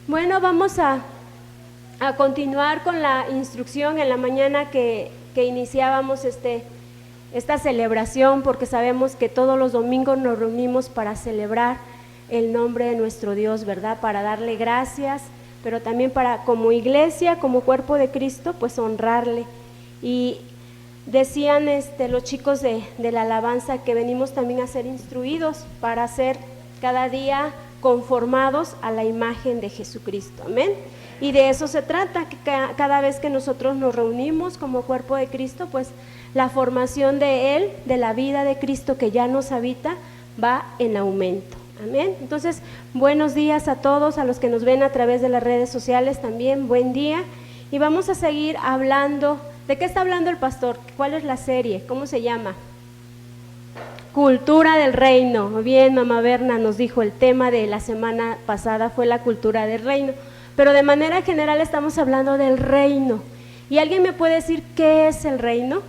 Bueno, vamos a continuar con la instrucción en la mañana que iniciábamos esta celebración, porque sabemos que todos los domingos nos reunimos para celebrar el nombre de nuestro Dios, ¿verdad? Para darle gracias, pero también para, como iglesia, como cuerpo de Cristo, pues honrarle. Y decían los chicos de la alabanza que venimos también a ser instruidos para ser cada día conformados a la imagen de Jesucristo, amén. Y de eso se trata, que cada vez que nosotros nos reunimos como cuerpo de Cristo, pues la formación de Él, de la vida de Cristo que ya nos habita, va en aumento, amén. Entonces, buenos días a todos, a los que nos ven a través de las redes sociales también, buen día. Y vamos a seguir hablando. ¿De qué está hablando el pastor? ¿Cuál es la serie? ¿Cómo se llama? Cultura del reino. Bien, mamá Berna nos dijo, el tema de la semana pasada fue la cultura del reino, pero de manera general estamos hablando del reino. ¿Y alguien me puede decir qué es el reino?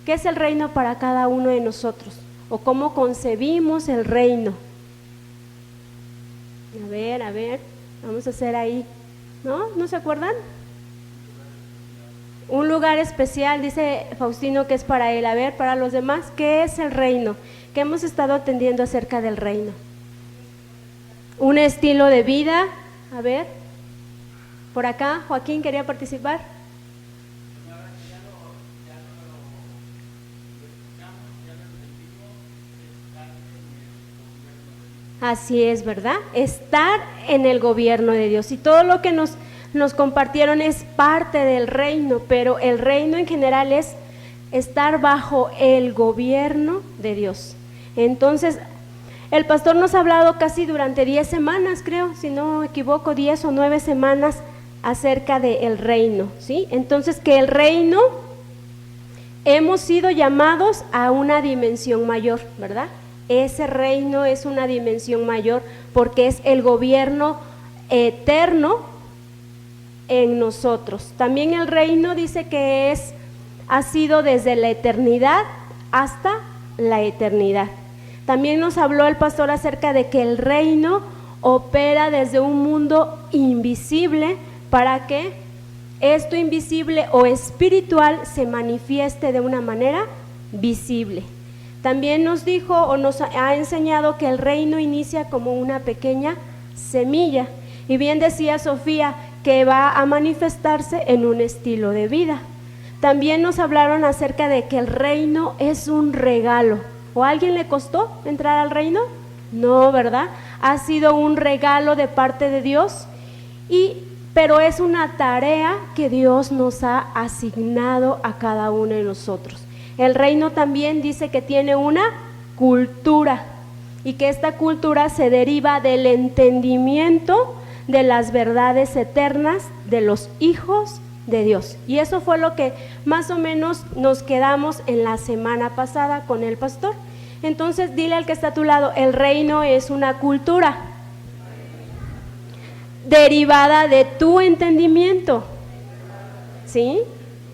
¿Qué es el reino para cada uno de nosotros? ¿O cómo concebimos el reino? A ver, vamos a hacer ahí, ¿no? ¿No se acuerdan? Un lugar especial, dice Faustino, que es para él. A ver, para los demás, ¿qué es el reino? ¿Qué hemos estado atendiendo acerca del reino? Un estilo de vida. A ver, por acá, Joaquín quería participar. Así es, ¿verdad? Estar en el gobierno de Dios, y todo lo que nos compartieron es parte del reino, pero el reino en general es estar bajo el gobierno de Dios. Entonces, el pastor nos ha hablado casi durante 10 semanas, creo, si no me equivoco, 10 o 9 semanas acerca del reino, ¿sí? Entonces, que el reino, hemos sido llamados a una dimensión mayor, ¿verdad? Ese reino es una dimensión mayor porque es el gobierno eterno en nosotros. También el reino dice que ha sido desde la eternidad hasta la eternidad. También nos habló el pastor acerca de que el reino opera desde un mundo invisible para que esto invisible o espiritual se manifieste de una manera visible. También nos dijo o nos ha enseñado que el reino inicia como una pequeña semilla, y bien decía Sofía que va a manifestarse en un estilo de vida. También nos hablaron acerca de que el reino es un regalo. ¿O a alguien le costó entrar al reino? No, ¿verdad? Ha sido un regalo de parte de Dios, pero es una tarea que Dios nos ha asignado a cada uno de nosotros. El reino también dice que tiene una cultura, y que esta cultura se deriva del entendimiento de las verdades eternas de los hijos de Dios. Y eso fue lo que más o menos nos quedamos en la semana pasada con el pastor. Entonces, dile al que está a tu lado, el reino es una cultura derivada de tu entendimiento, ¿sí?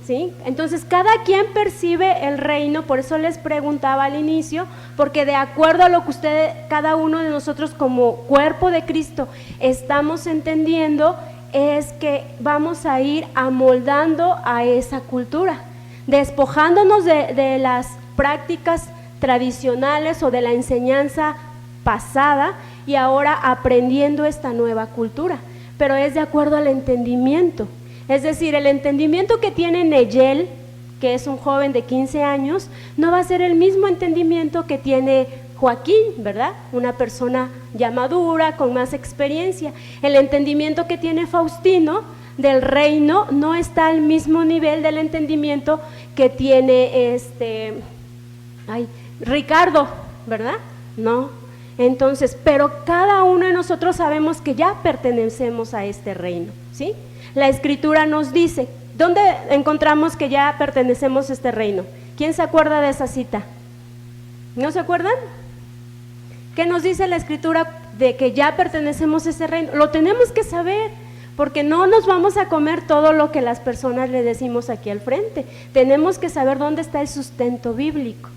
¿Sí? Entonces, cada quien percibe el reino. Por eso les preguntaba al inicio, porque de acuerdo a lo que cada uno de nosotros como cuerpo de Cristo estamos entendiendo, es que vamos a ir amoldando a esa cultura, despojándonos de las prácticas tradicionales o de la enseñanza pasada, y ahora aprendiendo esta nueva cultura, pero es de acuerdo al entendimiento. Es decir, el entendimiento que tiene Neyel, que es un joven de 15 años, no va a ser el mismo entendimiento que tiene Joaquín, ¿verdad? Una persona ya madura, con más experiencia. El entendimiento que tiene Faustino del reino no está al mismo nivel del entendimiento que tiene Ricardo, ¿verdad? No. Entonces, pero cada uno de nosotros sabemos que ya pertenecemos a este reino, ¿sí? La Escritura nos dice, ¿dónde encontramos que ya pertenecemos a este reino? ¿Quién se acuerda de esa cita? ¿No se acuerdan? ¿Qué nos dice la Escritura de que ya pertenecemos a ese reino? Lo tenemos que saber, porque no nos vamos a comer todo lo que las personas le decimos aquí al frente. Tenemos que saber dónde está el sustento bíblico.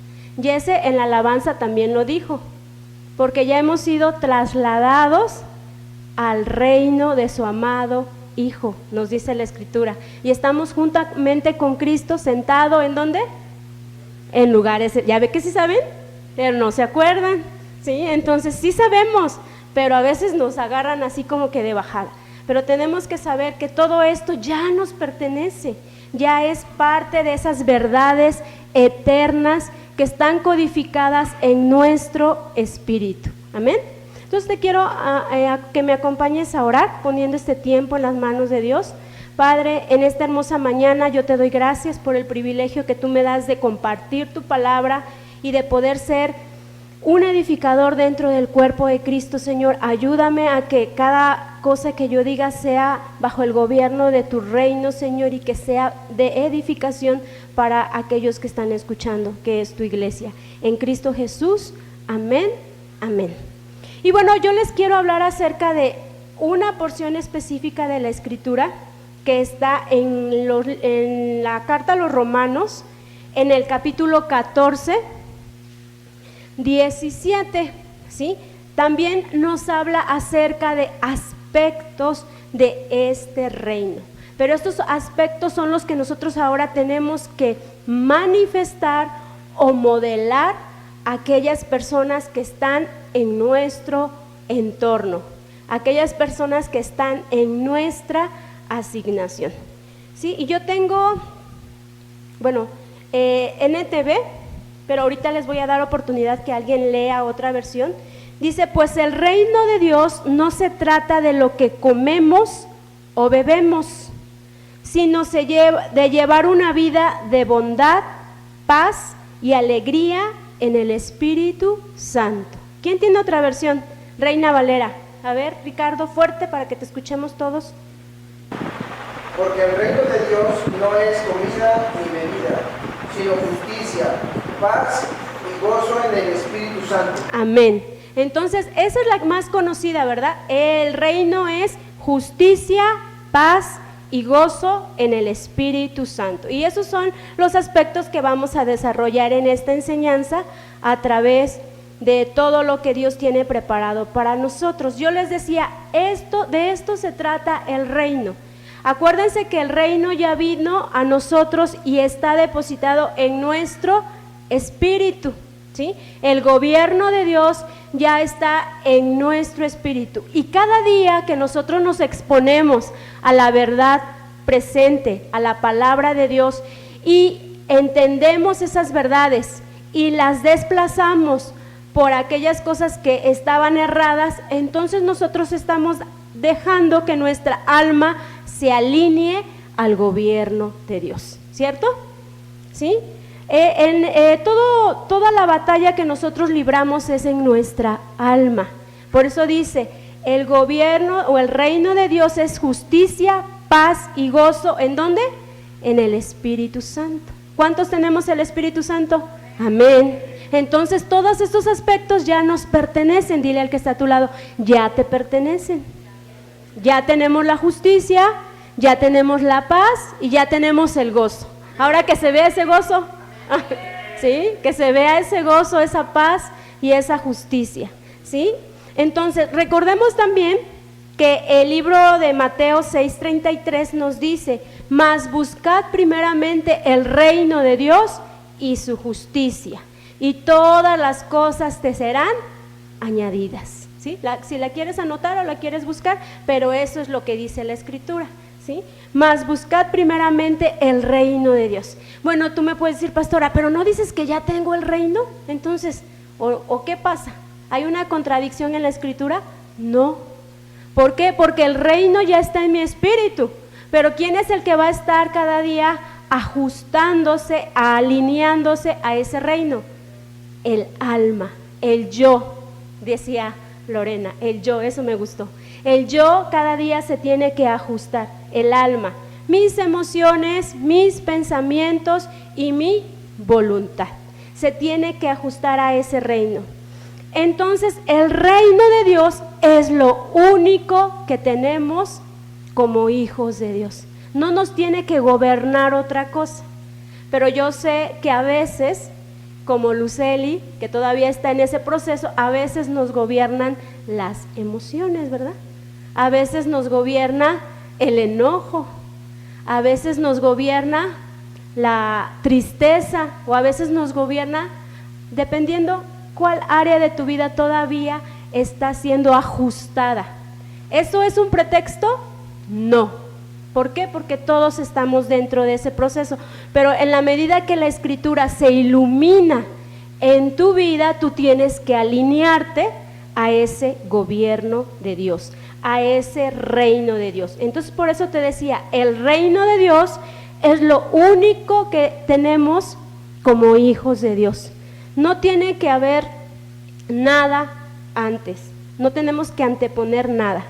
Y ese en la alabanza también lo dijo, porque ya hemos sido trasladados al reino de su amado Hijo, nos dice la Escritura. Y estamos juntamente con Cristo sentado, ¿en dónde? En lugares, ya ve que sí saben, pero no se acuerdan, ¿sí? Entonces sí sabemos, pero a veces nos agarran así como que de bajada. Pero tenemos que saber que todo esto ya nos pertenece, ya es parte de esas verdades eternas que están codificadas en nuestro espíritu. Amén. Entonces te quiero que me acompañes a orar poniendo este tiempo en las manos de Dios. Padre, en esta hermosa mañana yo te doy gracias por el privilegio que tú me das de compartir tu palabra y de poder ser un edificador dentro del cuerpo de Cristo. Señor, ayúdame a que cada cosa que yo diga sea bajo el gobierno de tu reino, Señor, y que sea de edificación para aquellos que están escuchando, que es tu iglesia. En Cristo Jesús, amén, amén. Y bueno, yo les quiero hablar acerca de una porción específica de la Escritura que está en la carta a los Romanos, en el capítulo 14, 17, ¿sí? También nos habla acerca de aspectos de este reino, pero estos aspectos son los que nosotros ahora tenemos que manifestar o modelar a aquellas personas que están en nuestro entorno, aquellas personas que están en nuestra asignación, ¿sí? Y yo tengo, NTV, pero ahorita les voy a dar oportunidad que alguien lea otra versión. Dice, pues el reino de Dios no se trata de lo que comemos o bebemos, sino de llevar una vida de bondad, paz y alegría en el Espíritu Santo. ¿Quién tiene otra versión? Reina Valera. A ver, Ricardo, fuerte para que te escuchemos todos. Porque el reino de Dios no es comida ni bebida, sino justicia, paz y gozo en el Espíritu Santo. Amén. Entonces, esa es la más conocida, ¿verdad? El reino es justicia, paz y gozo en el Espíritu Santo. Y esos son los aspectos que vamos a desarrollar en esta enseñanza a través de todo lo que Dios tiene preparado para nosotros. Yo les decía, de esto se trata el reino. Acuérdense que el reino ya vino a nosotros y está depositado en nuestro espíritu, ¿sí? El gobierno de Dios ya está en nuestro espíritu. Y cada día que nosotros nos exponemos a la verdad presente, a la palabra de Dios, y entendemos esas verdades y las desplazamos por aquellas cosas que estaban erradas, entonces nosotros estamos dejando que nuestra alma se alinee al gobierno de Dios, ¿cierto? ¿Sí? Toda la batalla que nosotros libramos es en nuestra alma. Por eso dice, el gobierno o el reino de Dios es justicia, paz y gozo. ¿En dónde? En el Espíritu Santo. ¿Cuántos tenemos el Espíritu Santo? Amén. Entonces todos estos aspectos ya nos pertenecen. Dile al que está a tu lado, ya te pertenecen. Ya tenemos la justicia, ya tenemos la paz y ya tenemos el gozo. Ahora que se vea ese gozo, ¿sí? Que se vea ese gozo, esa paz y esa justicia, ¿sí? Entonces, recordemos también que el libro de Mateo 6:33 nos dice, mas buscad primeramente el reino de Dios y su justicia, y todas las cosas te serán añadidas. ¿Sí? Si la quieres anotar o la quieres buscar, pero eso es lo que dice la Escritura, ¿sí? Mas buscad primeramente el reino de Dios. Bueno, tú me puedes decir, pastora, pero ¿no dices que ya tengo el reino? Entonces, ¿o qué pasa? ¿Hay una contradicción en la Escritura? No. ¿Por qué? Porque el reino ya está en mi espíritu, pero ¿quién es el que va a estar cada día ajustándose, alineándose a ese reino? El alma, el yo, decía Lorena, el yo, eso me gustó. El yo cada día se tiene que ajustar, el alma, mis emociones, mis pensamientos y mi voluntad. Se tiene que ajustar a ese reino. Entonces, el reino de Dios es lo único que tenemos como hijos de Dios. No nos tiene que gobernar otra cosa. Pero yo sé que a veces, como Luceli, que todavía está en ese proceso, a veces nos gobiernan las emociones, ¿verdad? A veces nos gobierna el enojo, a veces nos gobierna la tristeza o a veces nos gobierna, dependiendo cuál área de tu vida todavía está siendo ajustada. ¿Eso es un pretexto? No. ¿Por qué? Porque todos estamos dentro de ese proceso, pero en la medida que la Escritura se ilumina en tu vida, tú tienes que alinearte a ese gobierno de Dios, a ese reino de Dios. Entonces, por eso te decía, el reino de Dios es lo único que tenemos como hijos de Dios. No tiene que haber nada antes, no tenemos que anteponer nada.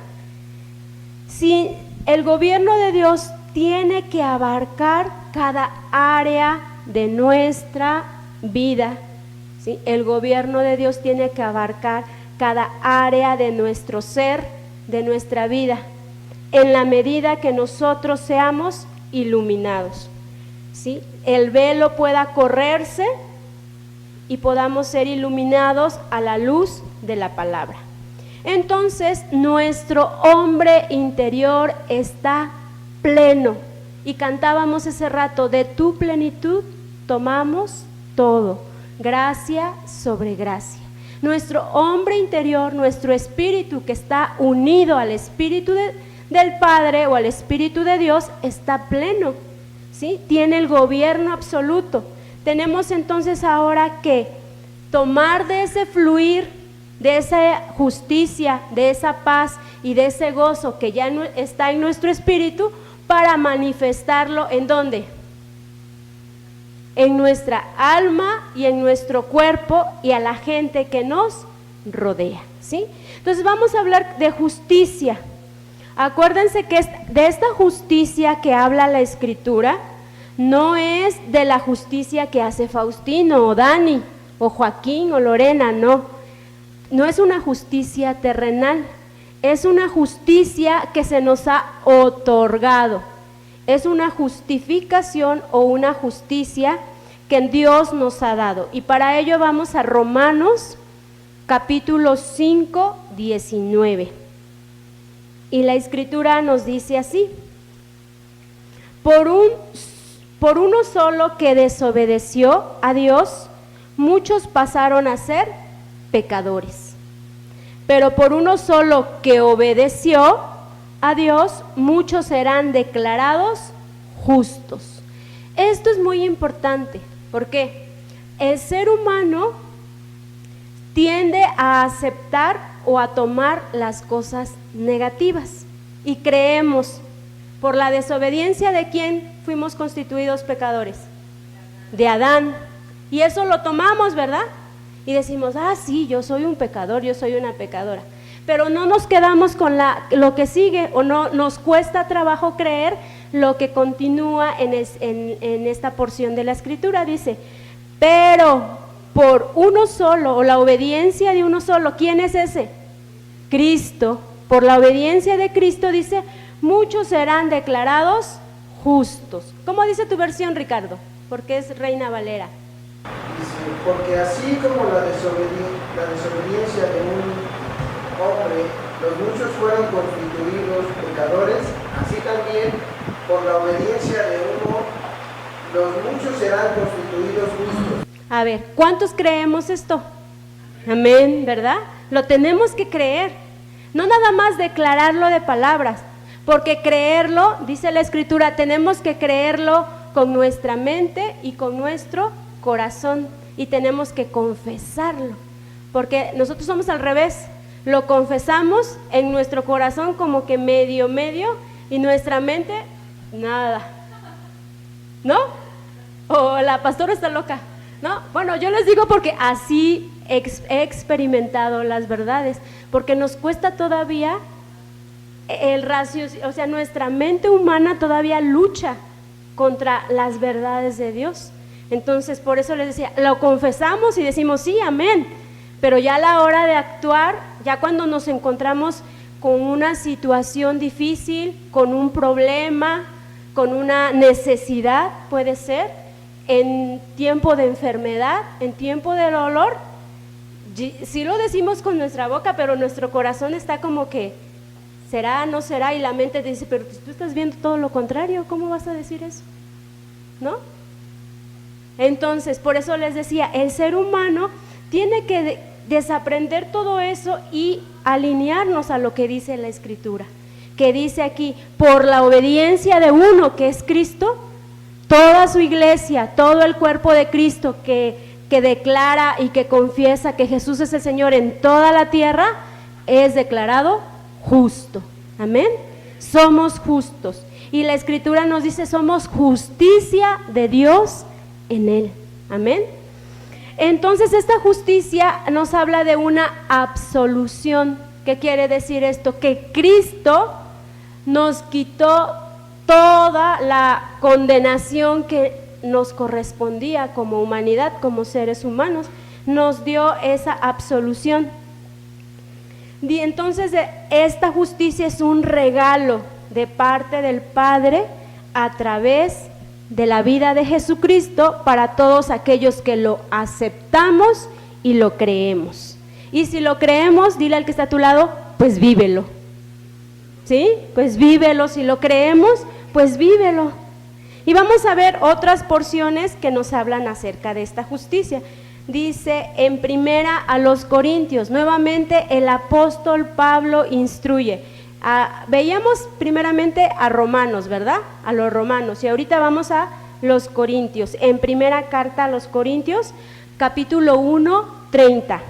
Si el gobierno de Dios tiene que abarcar cada área de nuestra vida, ¿sí? El gobierno de Dios tiene que abarcar cada área de nuestro ser, de nuestra vida, en la medida que nosotros seamos iluminados, ¿sí? El velo pueda correrse y podamos ser iluminados a la luz de la palabra. Entonces nuestro hombre interior está pleno, y cantábamos ese rato, de tu plenitud tomamos todo, gracia sobre gracia. Nuestro hombre interior, nuestro espíritu que está unido al espíritu del Padre o al espíritu de Dios, está pleno, ¿sí? Tiene el gobierno absoluto. Tenemos entonces ahora que tomar de ese fluir, de esa justicia, de esa paz y de ese gozo que ya está en nuestro espíritu, para manifestarlo ¿en dónde? En nuestra alma y en nuestro cuerpo y a la gente que nos rodea, ¿sí? Entonces vamos a hablar de justicia. Acuérdense que de esta justicia que habla la Escritura, no es de la justicia que hace Faustino o Dani o Joaquín o Lorena, no. No es una justicia terrenal, es una justicia que se nos ha otorgado. Es una justificación o una justicia que Dios nos ha dado. Y para ello vamos a Romanos capítulo 5, 19. Y la Escritura nos dice así: por uno solo que desobedeció a Dios, muchos pasaron a ser pecadores. Pero por uno solo que obedeció a Dios, muchos serán declarados justos. Esto es muy importante, porque el ser humano tiende a aceptar o a tomar las cosas negativas, y creemos, por la desobediencia de quién fuimos constituidos pecadores, de Adán, y eso lo tomamos, ¿verdad? Y decimos, sí, yo soy un pecador, yo soy una pecadora, pero no nos quedamos con lo que sigue, o no nos cuesta trabajo creer lo que continúa en esta porción de la Escritura. Dice, pero por uno solo, o la obediencia de uno solo, ¿quién es ese? Cristo. Por la obediencia de Cristo, dice, muchos serán declarados justos. ¿Cómo dice tu versión, Ricardo? Porque es Reina Valera. Dice, porque así como la desobediencia de un hombre, los muchos fueron constituidos pecadores, así también por la obediencia de uno, los muchos serán constituidos justos. A ver, ¿cuántos creemos esto? Amén, ¿verdad? Lo tenemos que creer, no nada más declararlo de palabras, porque creerlo, dice la Escritura, tenemos que creerlo con nuestra mente y con nuestro corazón, y tenemos que confesarlo, porque nosotros somos al revés, lo confesamos en nuestro corazón como que medio, y nuestra mente, nada, ¿no? O la pastora está loca, ¿no? Bueno, yo les digo porque así he experimentado las verdades, porque nos cuesta todavía el raciocinio, o sea, nuestra mente humana todavía lucha contra las verdades de Dios. Entonces, por eso les decía, lo confesamos y decimos sí, amén, pero ya a la hora de actuar, ya cuando nos encontramos con una situación difícil, con un problema, con una necesidad, puede ser, en tiempo de enfermedad, en tiempo de dolor, sí lo decimos con nuestra boca, pero nuestro corazón está como que ¿Será, no será? Y la mente te dice, pero tú estás viendo todo lo contrario, ¿cómo vas a decir eso? ¿No? Entonces, por eso les decía, el ser humano tiene que desaprender todo eso y alinearnos a lo que dice la Escritura, que dice aquí, por la obediencia de uno que es Cristo, toda su iglesia, todo el cuerpo de Cristo que declara y que confiesa que Jesús es el Señor en toda la tierra, es declarado justo. Amén. Somos justos. Y la Escritura nos dice, somos justicia de Dios en Él. Amén. Entonces esta justicia nos habla de una absolución. ¿Qué quiere decir esto? Que Cristo nos quitó toda la condenación que nos correspondía como humanidad, como seres humanos, nos dio esa absolución. Y entonces esta justicia es un regalo de parte del Padre a través de la vida de Jesucristo para todos aquellos que lo aceptamos y lo creemos. Y si lo creemos, dile al que está a tu lado, pues vívelo. ¿Sí? Pues vívelo. Si lo creemos, pues vívelo. Y vamos a ver otras porciones que nos hablan acerca de esta justicia. Dice en primera a los Corintios, nuevamente el apóstol Pablo instruye. Veíamos primeramente a Romanos, ¿verdad? A los romanos, y ahorita vamos a los Corintios. En primera carta a los Corintios, capítulo 1, 30.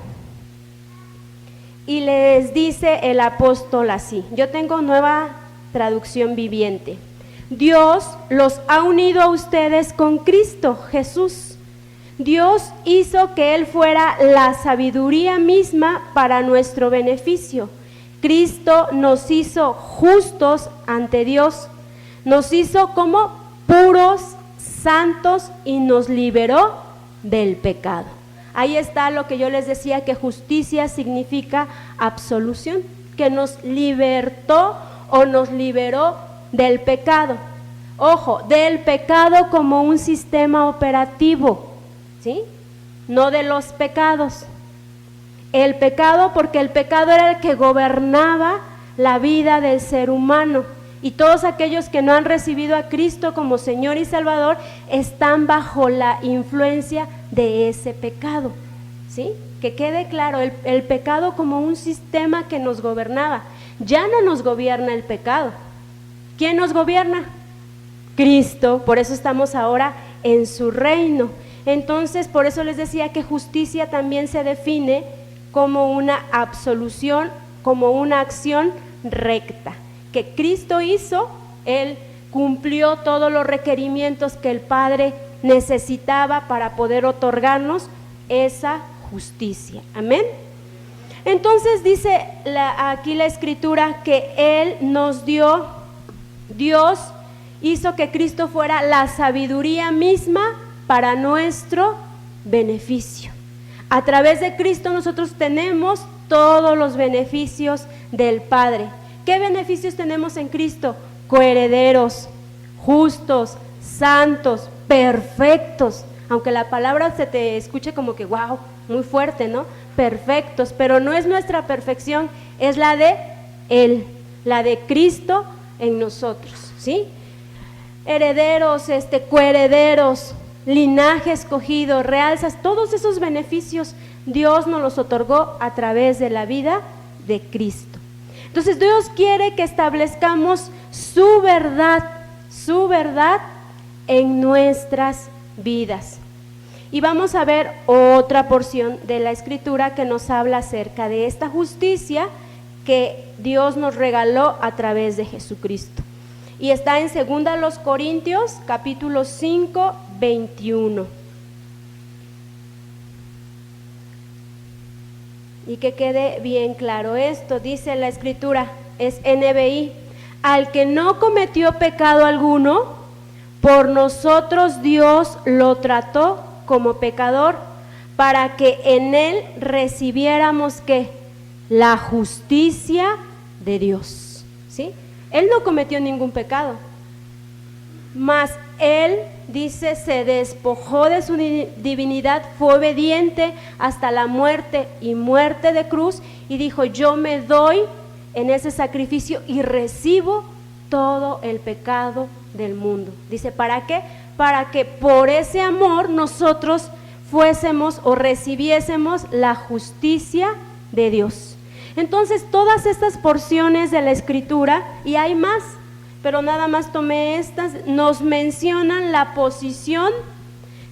Y les dice el apóstol así, yo tengo nueva traducción viviente. Dios los ha unido a ustedes con Cristo Jesús. Dios hizo que Él fuera la sabiduría misma para nuestro beneficio. Cristo nos hizo justos ante Dios, nos hizo como puros, santos y nos liberó del pecado. Ahí está lo que yo les decía, que justicia significa absolución, que nos libertó o nos liberó del pecado. Ojo, del pecado como un sistema operativo, ¿sí? No de los pecados. El pecado, porque el pecado era el que gobernaba la vida del ser humano, y todos aquellos que no han recibido a Cristo como Señor y Salvador están bajo la influencia de ese pecado, ¿sí? Que quede claro, el pecado como un sistema que nos gobernaba. Ya no nos gobierna el pecado. ¿Quién nos gobierna? Cristo. Por eso estamos ahora en su reino. Entonces, por eso les decía que justicia también se define como una absolución, como una acción recta, que Cristo hizo. Él cumplió todos los requerimientos que el Padre necesitaba para poder otorgarnos esa justicia. Amén. Entonces dice aquí la Escritura que Él nos dio, Dios hizo que Cristo fuera la sabiduría misma para nuestro beneficio. A través de Cristo nosotros tenemos todos los beneficios del Padre. ¿Qué beneficios tenemos en Cristo? Coherederos, justos, santos, perfectos. Aunque la palabra se te escuche como que wow, muy fuerte, ¿no? Perfectos, pero no es nuestra perfección, es la de Él, la de Cristo en nosotros, ¿sí? Herederos, coherederos, linaje escogido, realzas, todos esos beneficios Dios nos los otorgó a través de la vida de Cristo. Entonces Dios quiere que establezcamos su verdad en nuestras vidas. Y vamos a ver otra porción de la Escritura que nos habla acerca de esta justicia que Dios nos regaló a través de Jesucristo. Y está en 2 Corintios, capítulo 5, 21. Y que quede bien claro esto, dice la Escritura, es NBI, al que no cometió pecado alguno, por nosotros Dios lo trató como pecador, para que en él recibiéramos ¿qué? La justicia de Dios, ¿sí? Él no cometió ningún pecado, mas él, dice, se despojó de su divinidad, fue obediente hasta la muerte y muerte de cruz, y dijo, yo me doy en ese sacrificio y recibo todo el pecado del mundo. Dice, ¿para qué? Para que por ese amor nosotros fuésemos o recibiésemos la justicia de Dios. Entonces, todas estas porciones de la Escritura, y hay más, pero nada más tomé estas, nos mencionan la posición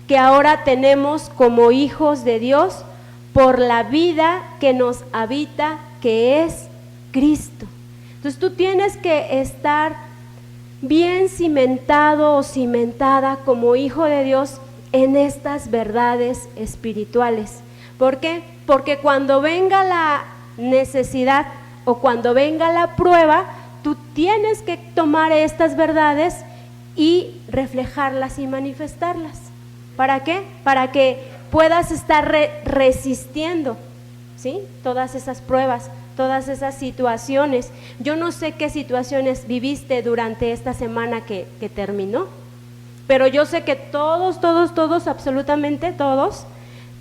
que ahora tenemos como hijos de Dios por la vida que nos habita, que es Cristo. Entonces tú tienes que estar bien cimentado o cimentada como hijo de Dios en estas verdades espirituales. ¿Por qué? Porque cuando venga la necesidad o cuando venga la prueba, tú tienes que tomar estas verdades y reflejarlas y manifestarlas. ¿Para qué? Para que puedas estar resistiendo, ¿sí? Todas esas pruebas, todas esas situaciones. Yo no sé qué situaciones viviste durante esta semana que terminó, pero yo sé que todos, absolutamente todos,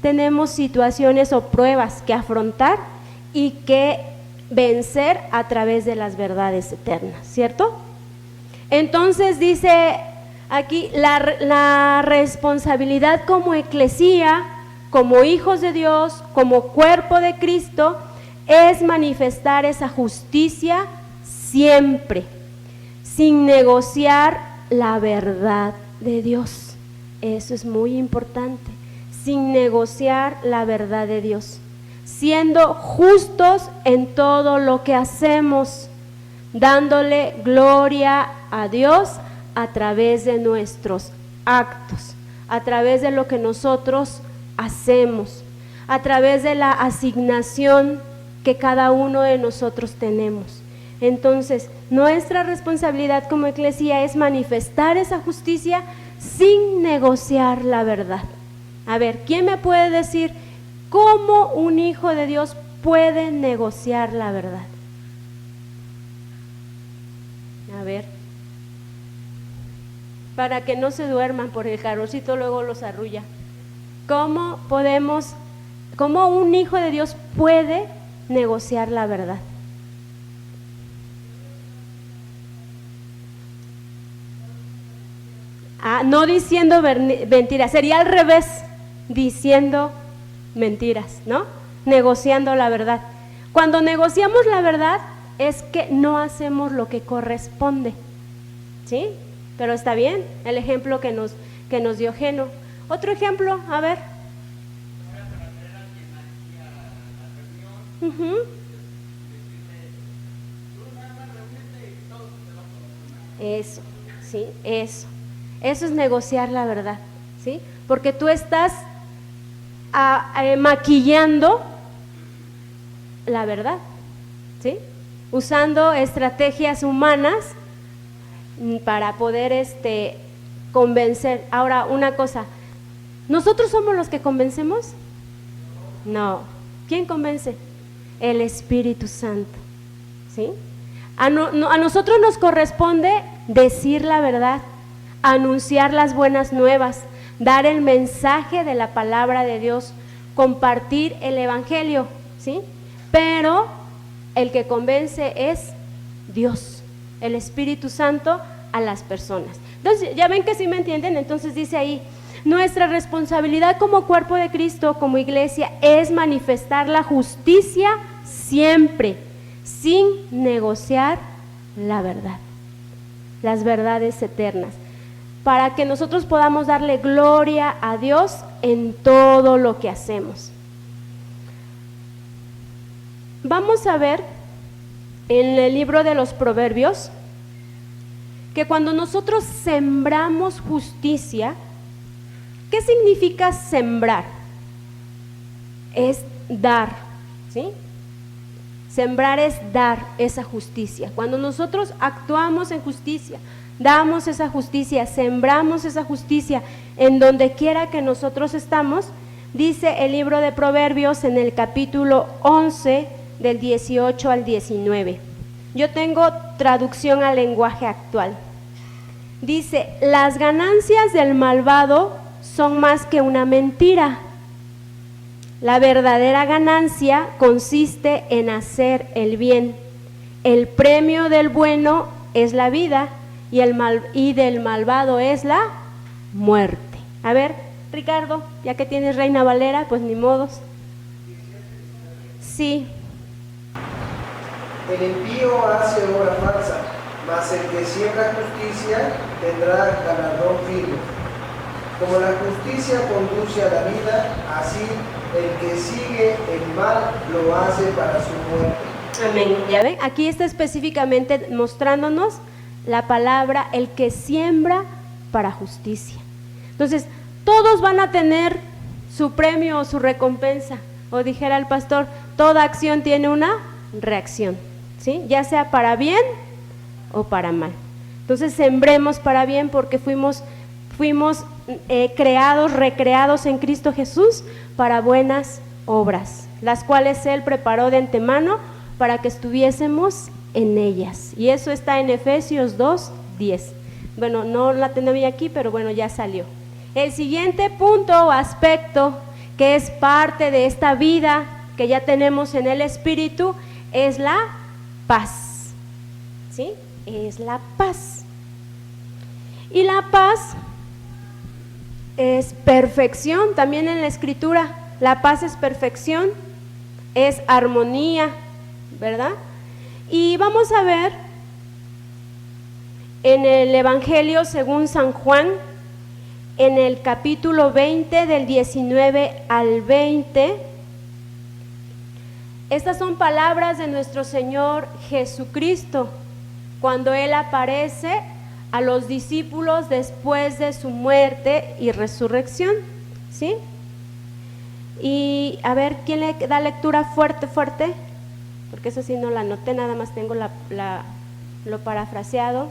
tenemos situaciones o pruebas que afrontar y que vencer a través de las verdades eternas, ¿cierto? Entonces dice aquí la responsabilidad como eclesía, como hijos de Dios, como cuerpo de Cristo, es manifestar esa justicia siempre, sin negociar la verdad de Dios. Eso es muy importante, sin negociar la verdad de Dios, siendo justos en todo lo que hacemos, dándole gloria a Dios a través de nuestros actos, a través de lo que nosotros hacemos, a través de la asignación que cada uno de nosotros tenemos. Entonces, nuestra responsabilidad como eclesía es manifestar esa justicia sin negociar la verdad. A ver, ¿quién me puede decir cómo un hijo de Dios puede negociar la verdad? A ver, para que no se duerman por el calorcito, luego los arrulla. ¿Cómo un hijo de Dios puede negociar la verdad? No diciendo mentiras, sería al revés, diciendo mentiras, ¿no? Negociando la verdad. Cuando negociamos la verdad es que no hacemos lo que corresponde, ¿sí? Pero está bien, el ejemplo que nos dio Geno. Otro ejemplo, a ver. Eso, sí, eso. Eso es negociar la verdad, ¿sí? Porque tú estás maquillando la verdad, ¿sí? Usando estrategias humanas para poder convencer. Ahora, una cosa, ¿nosotros somos los que convencemos? No. ¿Quién convence? El Espíritu Santo, ¿sí? A nosotros nos corresponde decir la verdad, anunciar las buenas nuevas, dar el mensaje de la palabra de Dios, compartir el evangelio, ¿sí? Pero el que convence es Dios, el Espíritu Santo a las personas. Entonces, ya ven que sí me entienden. Entonces dice ahí, nuestra responsabilidad como cuerpo de Cristo, como iglesia, es manifestar la justicia siempre, sin negociar la verdad, las verdades eternas, para que nosotros podamos darle gloria a Dios en todo lo que hacemos. Vamos a ver en el libro de los Proverbios que cuando nosotros sembramos justicia, ¿qué significa sembrar? Es dar, ¿sí? Sembrar es dar esa justicia. Cuando nosotros actuamos en justicia, damos esa justicia, sembramos esa justicia en donde quiera que nosotros estamos, dice el libro de Proverbios en el capítulo 11 del 18 al 19. Yo tengo traducción al lenguaje actual. Dice, las ganancias del malvado son más que una mentira. La verdadera ganancia consiste en hacer el bien el premio del bueno es la vida y del malvado es la muerte. A ver, Ricardo, ya que tienes Reina Valera, pues ni modos. Sí. El impío hace obra falsa, mas el que siembra justicia tendrá galardón firme. Como la justicia conduce a la vida, así el que sigue el mal lo hace para su muerte. Amén. ¿Ya ven? Aquí está específicamente mostrándonos la palabra, el que siembra para justicia. Entonces, todos van a tener su premio o su recompensa. O dijera el pastor, toda acción tiene una reacción, ¿sí? Ya sea para bien o para mal. Entonces, sembremos para bien porque fuimos creados, recreados en Cristo Jesús para buenas obras, las cuales Él preparó de antemano para que estuviésemos en ellas. Y eso está en Efesios 2:10. Bueno, no la tenía aquí, pero bueno, ya salió. El siguiente punto o aspecto que es parte de esta vida que ya tenemos en el Espíritu es la paz. ¿Sí? Es la paz. Y la paz es perfección, también en la Escritura. La paz es perfección, es armonía, ¿verdad? Y vamos a ver en el Evangelio según San Juan, en el capítulo 20, del 19 al 20. Estas son palabras de nuestro Señor Jesucristo, cuando Él aparece a los discípulos después de su muerte y resurrección, ¿sí? Y a ver, ¿quién le da lectura fuerte? Porque eso sí no la anoté, nada más tengo lo parafraseado.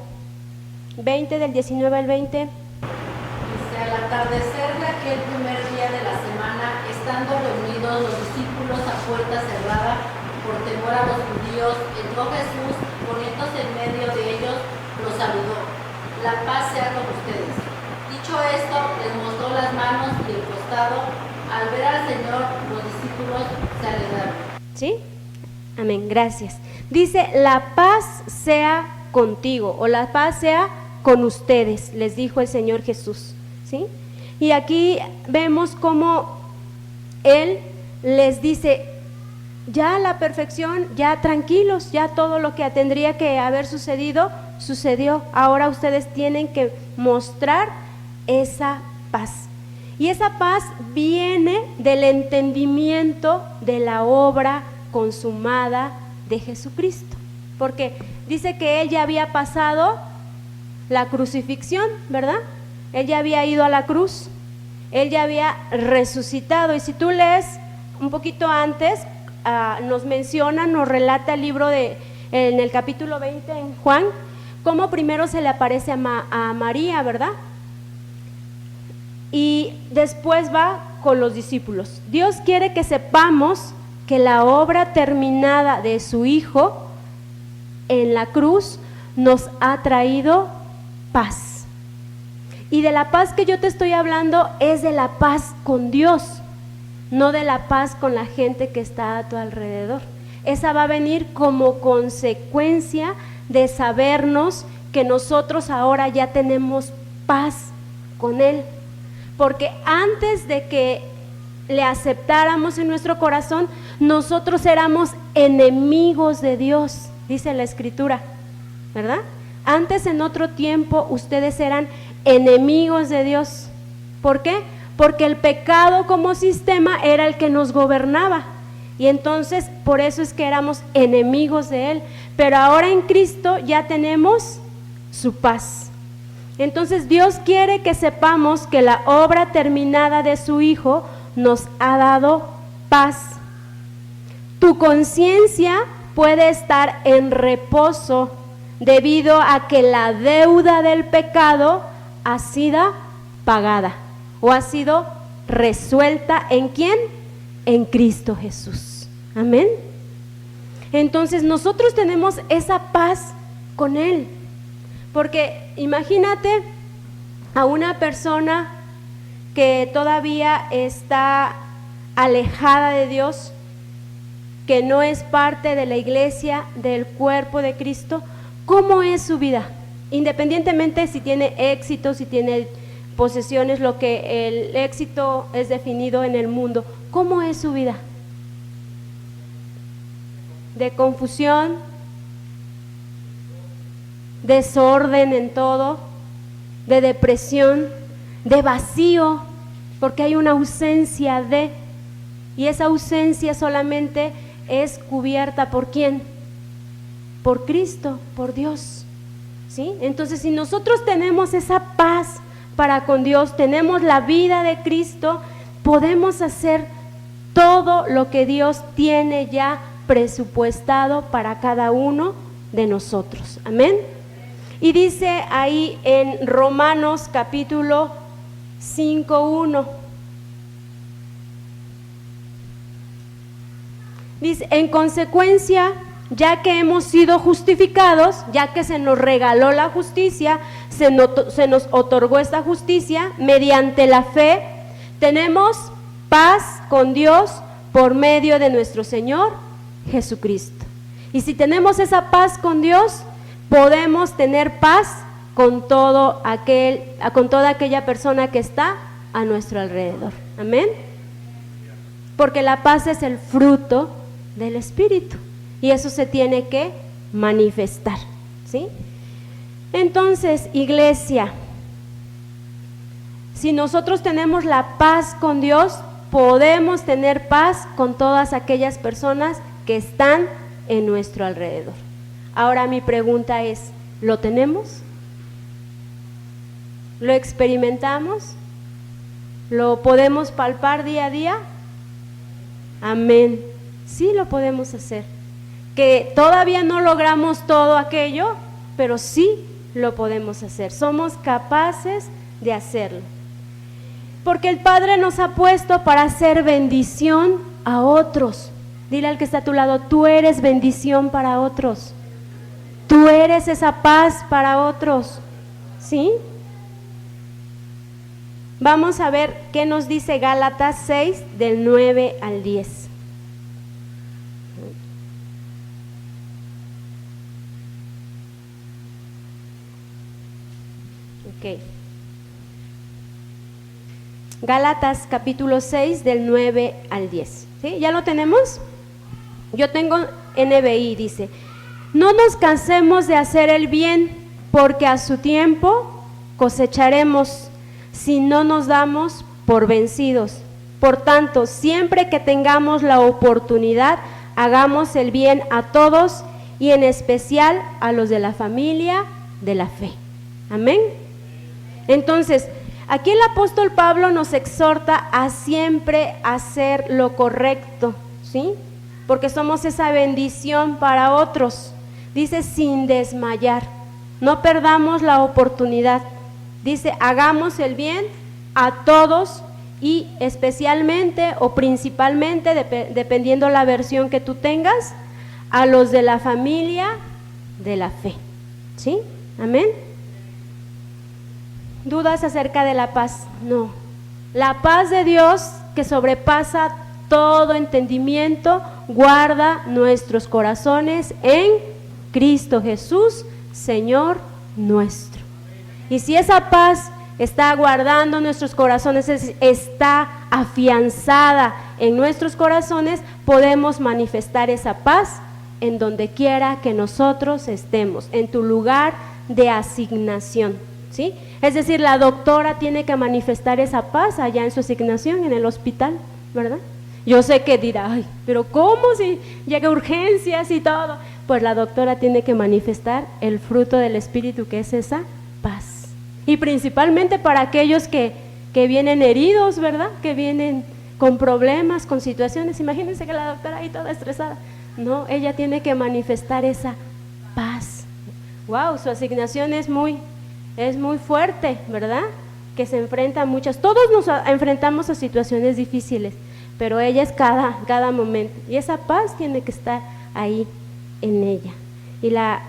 20, del 19 al 20. Dice, al atardecer de aquel primer día de la semana, estando reunidos los discípulos a puerta cerrada, por temor a los judíos, entró Jesús, poniéndose en medio de ellos, los saludó. La paz sea con ustedes. Dicho esto, les mostró las manos y el costado. Al ver al Señor, los discípulos se alegraron. ¿Sí? Amén, gracias. Dice, la paz sea contigo, o la paz sea con ustedes, les dijo el Señor Jesús, ¿sí? Y aquí vemos cómo Él les dice, ya la perfección, ya tranquilos, ya todo lo que tendría que haber sucedido, sucedió. Ahora ustedes tienen que mostrar esa paz. Y esa paz viene del entendimiento de la obra consumada de Jesucristo. Porque dice que Él ya había pasado la crucifixión, ¿verdad? Él ya había ido a la cruz, Él ya había resucitado. Y si tú lees un poquito antes, nos menciona, nos relata el libro en el capítulo 20 en Juan, cómo primero se le aparece a María, ¿verdad? Y después va con los discípulos. Dios quiere que sepamos que la obra terminada de su Hijo en la cruz nos ha traído paz. Y de la paz que yo te estoy hablando es de la paz con Dios, no de la paz con la gente que está a tu alrededor. Esa va a venir como consecuencia de sabernos que nosotros ahora ya tenemos paz con Él. Porque antes de que le aceptáramos en nuestro corazón, nosotros éramos enemigos de Dios, dice la Escritura, ¿verdad? Antes, en otro tiempo, ustedes eran enemigos de Dios. ¿Por qué? Porque el pecado como sistema era el que nos gobernaba. Y entonces, por eso es que éramos enemigos de Él. Pero ahora en Cristo ya tenemos su paz. Entonces Dios quiere que sepamos que la obra terminada de su Hijo nos ha dado paz. Tu conciencia puede estar en reposo debido a que la deuda del pecado ha sido pagada o ha sido resuelta. ¿En quién? En Cristo Jesús. Amén. Entonces nosotros tenemos esa paz con Él. Porque imagínate a una persona que todavía está alejada de Dios que no es parte de la iglesia, del cuerpo de Cristo, ¿cómo es su vida? Independientemente si tiene éxito, si tiene posesiones, lo que el éxito es definido en el mundo, ¿cómo es su vida? De confusión, desorden en todo, de depresión, de vacío, porque hay una ausencia de, y esa ausencia solamente es cubierta ¿por quién? Por Cristo, por Dios, ¿sí? Entonces, si nosotros tenemos esa paz para con Dios, tenemos la vida de Cristo, podemos hacer todo lo que Dios tiene ya presupuestado para cada uno de nosotros. Amén. Y dice ahí en Romanos capítulo 5:1. Dice, en consecuencia, ya que hemos sido justificados, ya que se nos regaló la justicia, se nos otorgó esta justicia, mediante la fe, tenemos paz con Dios por medio de nuestro Señor Jesucristo. Y si tenemos esa paz con Dios, podemos tener paz con toda aquella persona que está a nuestro alrededor. Amén. Porque la paz es el fruto del Espíritu y eso se tiene que manifestar, ¿sí? Entonces, iglesia, si nosotros tenemos la paz con Dios, podemos tener paz con todas aquellas personas que están en nuestro alrededor. Ahora mi pregunta es, ¿lo tenemos? ¿Lo experimentamos? ¿Lo podemos palpar día a día? Amén. Sí lo podemos hacer. Que todavía no logramos todo aquello, pero sí lo podemos hacer. Somos capaces de hacerlo. Porque el Padre nos ha puesto para hacer bendición a otros. Dile al que está a tu lado, tú eres bendición para otros. Tú eres esa paz para otros. ¿Sí? Vamos a ver qué nos dice Gálatas 6, del 9 al 10. Ok. Gálatas capítulo 6, del 9 al 10. ¿Sí? ¿Ya lo tenemos? Yo tengo NBI, dice, no nos cansemos de hacer el bien, porque a su tiempo cosecharemos si no nos damos por vencidos. Por tanto, siempre que tengamos la oportunidad, hagamos el bien a todos y en especial a los de la familia de la fe. Amén. Entonces, aquí el apóstol Pablo nos exhorta a siempre hacer lo correcto, ¿sí? Porque somos esa bendición para otros. Dice, sin desmayar, no perdamos la oportunidad. Dice, hagamos el bien a todos y especialmente o principalmente, dependiendo la versión que tú tengas, a los de la familia de la fe, ¿sí? Amén. ¿Dudas acerca de la paz? No. La paz de Dios, que sobrepasa todo entendimiento, guarda nuestros corazones en Cristo Jesús, Señor nuestro. Y si esa paz está guardando nuestros corazones, está afianzada en nuestros corazones, podemos manifestar esa paz en donde quiera que nosotros estemos, en tu lugar de asignación, ¿sí? Es decir, la doctora tiene que manifestar esa paz allá en su asignación, en el hospital, ¿verdad? Yo sé que dirá, ay, pero ¿cómo si llega urgencias y todo? Pues la doctora tiene que manifestar el fruto del Espíritu, que es esa paz. Y principalmente para aquellos que vienen heridos, ¿verdad? Que vienen con problemas, con situaciones. Imagínense que la doctora ahí toda estresada. No, ella tiene que manifestar esa paz. Wow, su asignación es muy fuerte, ¿verdad? Que se enfrenta a muchas. Todos nos enfrentamos a situaciones difíciles, pero ella es cada momento. Y esa paz tiene que estar ahí en ella. Y la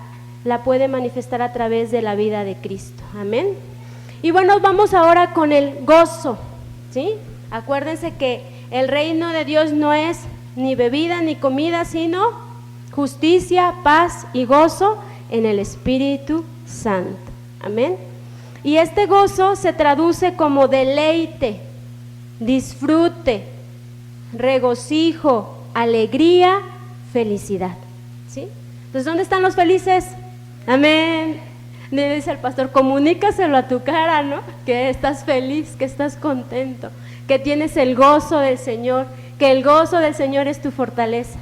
puede manifestar a través de la vida de Cristo. Amén. Y bueno, vamos ahora con el gozo, ¿sí? Acuérdense que el reino de Dios no es ni bebida, ni comida, sino justicia, paz y gozo en el Espíritu Santo. Amén. Y este gozo se traduce como deleite, disfrute, regocijo, alegría, felicidad. ¿Sí? Entonces, ¿dónde están los felices? Amén. Le dice el pastor, comunícaselo a tu cara, ¿no? Que estás feliz, que estás contento, que tienes el gozo del Señor, que el gozo del Señor es tu fortaleza.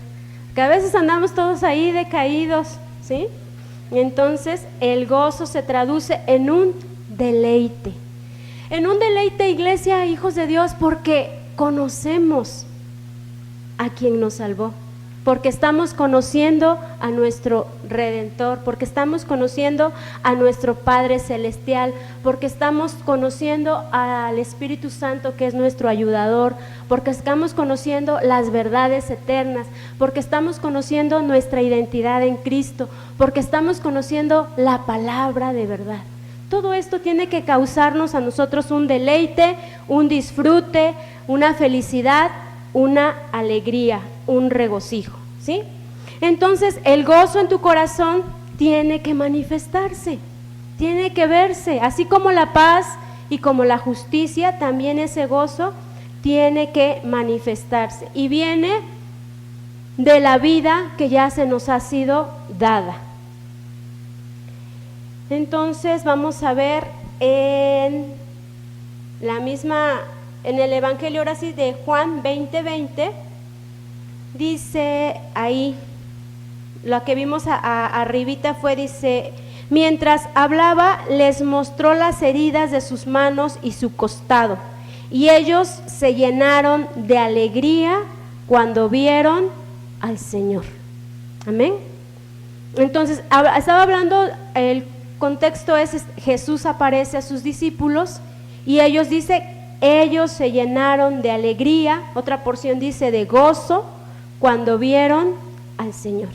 Que a veces andamos todos ahí decaídos, ¿sí? Entonces, el gozo se traduce en un deleite. En un deleite, iglesia, hijos de Dios, porque conocemos a quien nos salvó, porque estamos conociendo a nuestro Redentor, porque estamos conociendo a nuestro Padre Celestial, porque estamos conociendo al Espíritu Santo, que es nuestro ayudador, porque estamos conociendo las verdades eternas, porque estamos conociendo nuestra identidad en Cristo, porque estamos conociendo la palabra de verdad. Todo esto tiene que causarnos a nosotros un deleite, un disfrute, una felicidad, una alegría, un regocijo, ¿sí? Entonces, el gozo en tu corazón tiene que manifestarse, tiene que verse, así como la paz y como la justicia, también ese gozo tiene que manifestarse y viene de la vida que ya se nos ha sido dada. Entonces, vamos a ver en el Evangelio ahora sí de Juan 20:20, dice ahí, lo que vimos arribita fue, dice, mientras hablaba les mostró las heridas de sus manos y su costado, y ellos se llenaron de alegría cuando vieron al Señor. Amén. Entonces, estaba hablando, el contexto es, Jesús aparece a sus discípulos y ellos se llenaron de alegría, otra porción dice de gozo, cuando vieron al Señor.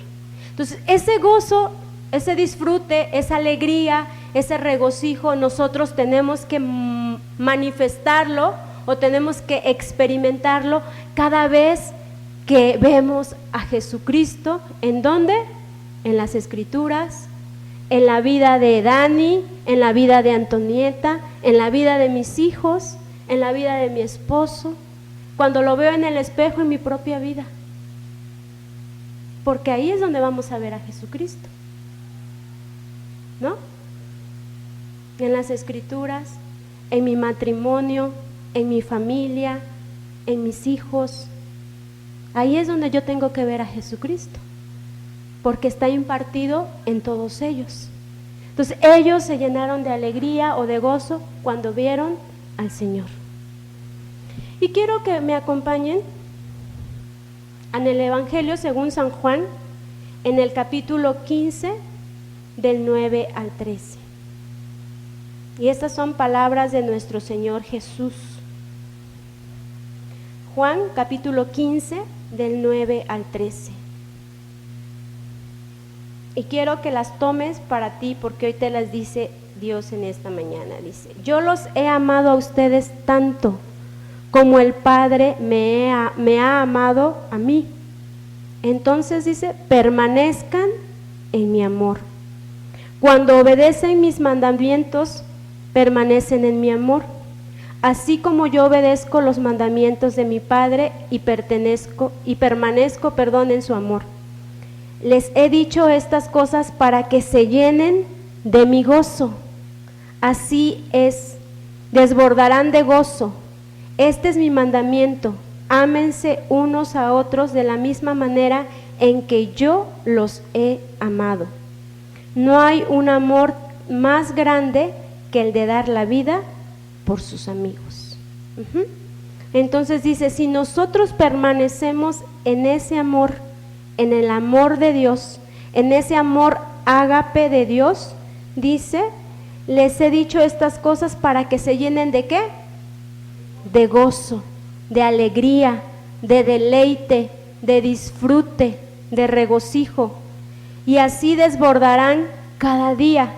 Entonces, ese gozo, ese disfrute, esa alegría, ese regocijo, nosotros tenemos que manifestarlo o tenemos que experimentarlo cada vez que vemos a Jesucristo. ¿En dónde? En las Escrituras, en la vida de Dani, en la vida de Antonieta, en la vida de mis hijos, en la vida de mi esposo, cuando lo veo en el espejo en mi propia vida. Porque ahí es donde vamos a ver a Jesucristo, ¿no? En las Escrituras, en mi matrimonio, en mi familia, en mis hijos. Ahí es donde yo tengo que ver a Jesucristo, porque está impartido en todos ellos. Entonces, ellos se llenaron de alegría o de gozo cuando vieron al Señor. Y quiero que me acompañen en el Evangelio según San Juan, en el capítulo 15, del 9 al 13. Y estas son palabras de nuestro Señor Jesús. Juan, capítulo 15, del 9 al 13. Y quiero que las tomes para ti, porque hoy te las dice Dios en esta mañana. Dice, yo los he amado a ustedes tanto como el Padre me ha amado a mí. Entonces dice, permanezcan en mi amor. Cuando obedecen mis mandamientos, permanecen en mi amor, así como yo obedezco los mandamientos de mi Padre y permanezco, en su amor. Les he dicho estas cosas para que se llenen de mi gozo. Así es, desbordarán de gozo. Este es mi mandamiento: ámense unos a otros de la misma manera en que yo los he amado. No hay un amor más grande que el de dar la vida por sus amigos. Entonces dice, si nosotros permanecemos en ese amor, en el amor de Dios, en ese amor ágape de Dios, dice, les he dicho estas cosas para que se llenen ¿de qué? De gozo, de alegría, de deleite, de disfrute, de regocijo, y así desbordarán cada día,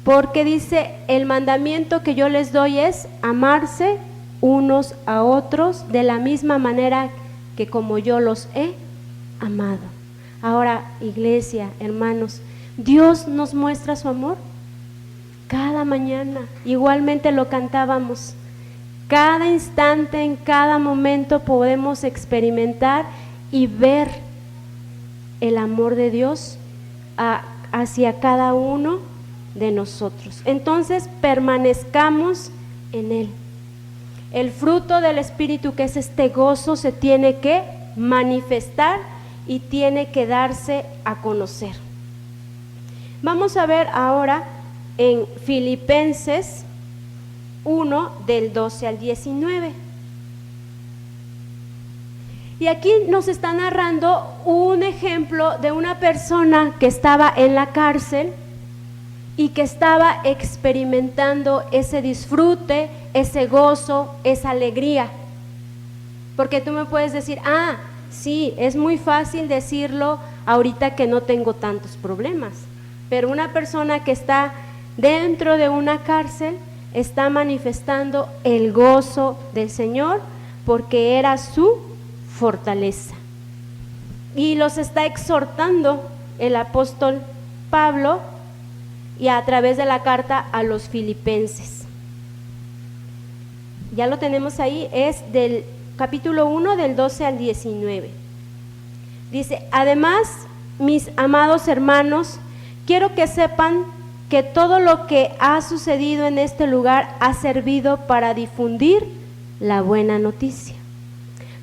porque dice, el mandamiento que yo les doy es amarse unos a otros de la misma manera que como yo los he amado. Ahora, iglesia, hermanos, Dios nos muestra su amor cada mañana, igualmente lo cantábamos. Cada instante, en cada momento podemos experimentar y ver el amor de Dios hacia cada uno de nosotros. Entonces, permanezcamos en Él. El fruto del Espíritu, que es este gozo, se tiene que manifestar y tiene que darse a conocer. Vamos a ver ahora en Filipenses 1, del 12 al 19. Y aquí nos está narrando un ejemplo de una persona que estaba en la cárcel y que estaba experimentando ese disfrute, ese gozo, esa alegría. Porque tú me puedes decir, sí, es muy fácil decirlo ahorita que no tengo tantos problemas, pero una persona que está dentro de una cárcel está manifestando el gozo del Señor porque era su fortaleza. Y los está exhortando el apóstol Pablo y a través de la carta a los filipenses. Ya lo tenemos ahí, es del capítulo 1 del 12 al 19. Dice: además, mis amados hermanos, quiero que sepan que todo lo que ha sucedido en este lugar ha servido para difundir la buena noticia.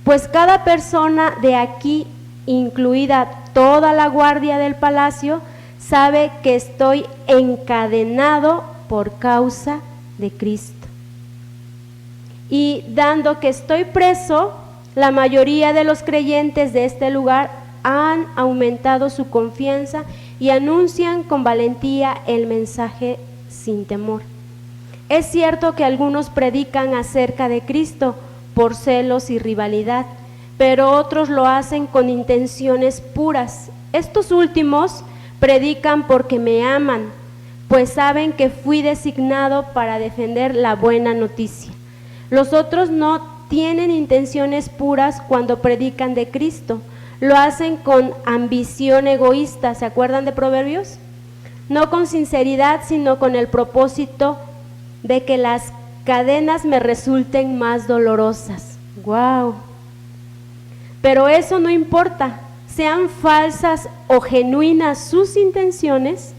Pues cada persona de aquí, incluida toda la guardia del palacio, sabe que estoy encadenado por causa de Cristo. Y dando que estoy preso, la mayoría de los creyentes de este lugar han aumentado su confianza y anuncian con valentía el mensaje sin temor. Es cierto que algunos predican acerca de Cristo por celos y rivalidad, pero otros lo hacen con intenciones puras. Estos últimos predican porque me aman, pues saben que fui designado para defender la buena noticia. Los otros no tienen intenciones puras cuando predican de Cristo. Lo hacen con ambición egoísta, ¿se acuerdan de Proverbios? No con sinceridad, sino con el propósito de que las cadenas me resulten más dolorosas. ¡Wow! Pero eso no importa, sean falsas o genuinas sus intenciones,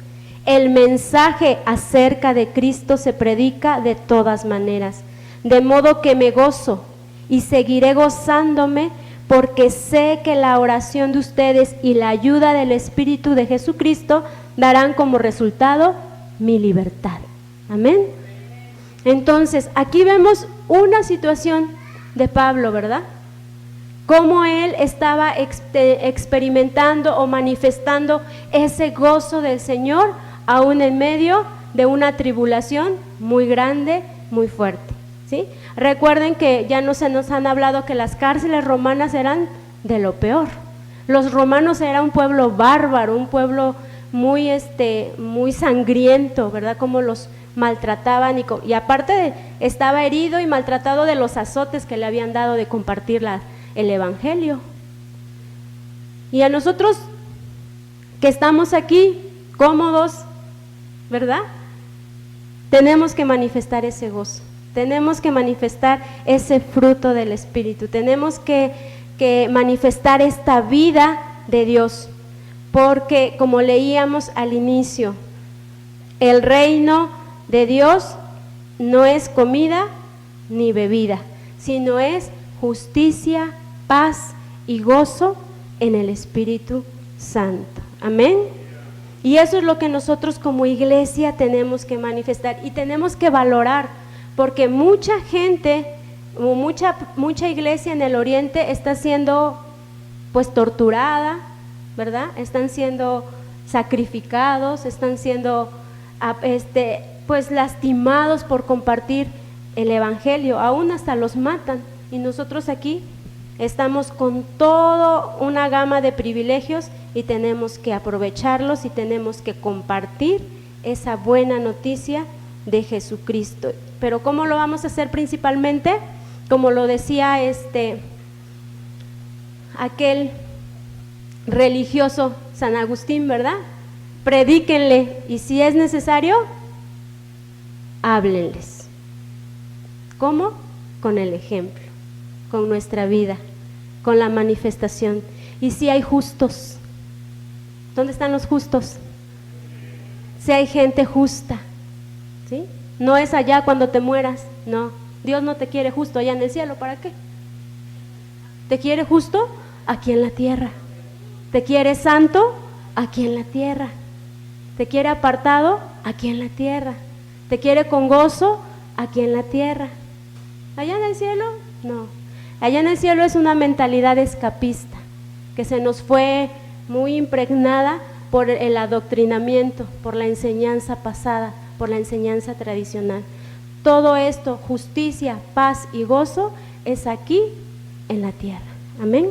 el mensaje acerca de Cristo se predica de todas maneras, de modo que me gozo y seguiré gozándome, porque sé que la oración de ustedes y la ayuda del Espíritu de Jesucristo darán como resultado mi libertad. Amén. Entonces, aquí vemos una situación de Pablo, ¿verdad? Cómo él estaba experimentando o manifestando ese gozo del Señor, aún en medio de una tribulación muy grande, muy fuerte, ¿sí? Recuerden que ya se nos han hablado que las cárceles romanas eran de lo peor. Los romanos eran un pueblo bárbaro, un pueblo muy sangriento, ¿verdad? Como los maltrataban y aparte estaba herido y maltratado de los azotes que le habían dado de compartir el evangelio. Y a nosotros que estamos aquí cómodos, ¿verdad? Tenemos que manifestar ese gozo. Tenemos que manifestar ese fruto del Espíritu, tenemos que manifestar esta vida de Dios, porque como leíamos al inicio, el reino de Dios no es comida ni bebida, sino es justicia, paz y gozo en el Espíritu Santo. Amén. Y eso es lo que nosotros como iglesia tenemos que manifestar y tenemos que valorar, porque mucha gente, mucha iglesia en el oriente está siendo pues torturada, ¿verdad? Están siendo sacrificados, están siendo pues lastimados por compartir el evangelio, aún hasta los matan. Y nosotros aquí estamos con toda una gama de privilegios y tenemos que aprovecharlos y tenemos que compartir esa buena noticia de Jesucristo. Pero ¿cómo lo vamos a hacer principalmente? Como lo decía aquel religioso San Agustín, ¿verdad? Predíquenle y si es necesario, háblenles. ¿Cómo? Con el ejemplo, con nuestra vida, con la manifestación. Y si hay justos, ¿dónde están los justos? Si hay gente justa, ¿sí? No es allá cuando te mueras, no. Dios no te quiere justo allá en el cielo, ¿para qué? Te quiere justo aquí en la tierra. Te quiere santo aquí en la tierra. Te quiere apartado aquí en la tierra. Te quiere con gozo aquí en la tierra. Allá en el cielo, no. Allá en el cielo es una mentalidad escapista que se nos fue muy impregnada por el adoctrinamiento, por la enseñanza pasada, por la enseñanza tradicional. Todo esto, justicia, paz y gozo, es aquí en la tierra. Amén.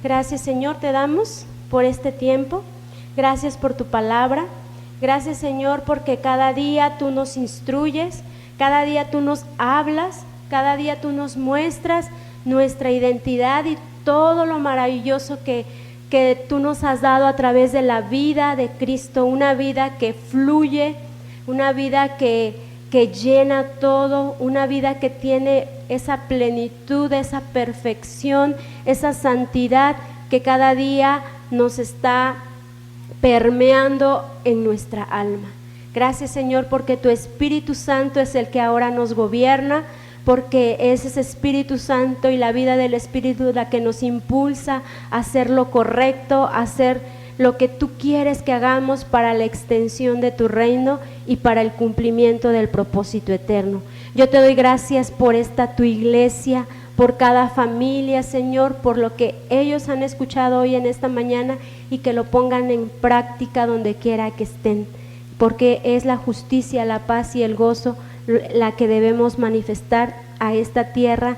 Gracias, Señor, te damos por este tiempo. Gracias por tu palabra. Gracias, Señor, porque cada día tú nos instruyes, cada día tú nos hablas, cada día tú nos muestras nuestra identidad y todo lo maravilloso que tú nos has dado a través de la vida de Cristo, una vida que fluye, una vida que llena todo, una vida que tiene esa plenitud, esa perfección, esa santidad que cada día nos está permeando en nuestra alma. Gracias, Señor, porque tu Espíritu Santo es el que ahora nos gobierna, porque es ese Espíritu Santo y la vida del Espíritu la que nos impulsa a hacer lo correcto, a hacer lo que tú quieres que hagamos para la extensión de tu reino y para el cumplimiento del propósito eterno. Yo te doy gracias por esta tu iglesia, por cada familia, Señor, por lo que ellos han escuchado hoy en esta mañana y que lo pongan en práctica donde quiera que estén, porque es la justicia, la paz y el gozo la que debemos manifestar a esta tierra,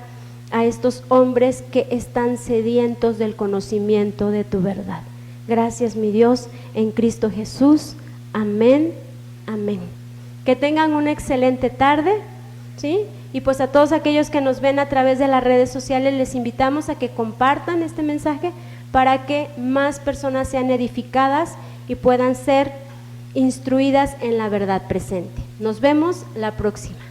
a estos hombres que están sedientos del conocimiento de tu verdad. Gracias, mi Dios, en Cristo Jesús. Amén, amén. Que tengan una excelente tarde, ¿sí? Y pues a todos aquellos que nos ven a través de las redes sociales les invitamos a que compartan este mensaje para que más personas sean edificadas y puedan ser instruidas en la verdad presente. Nos vemos la próxima.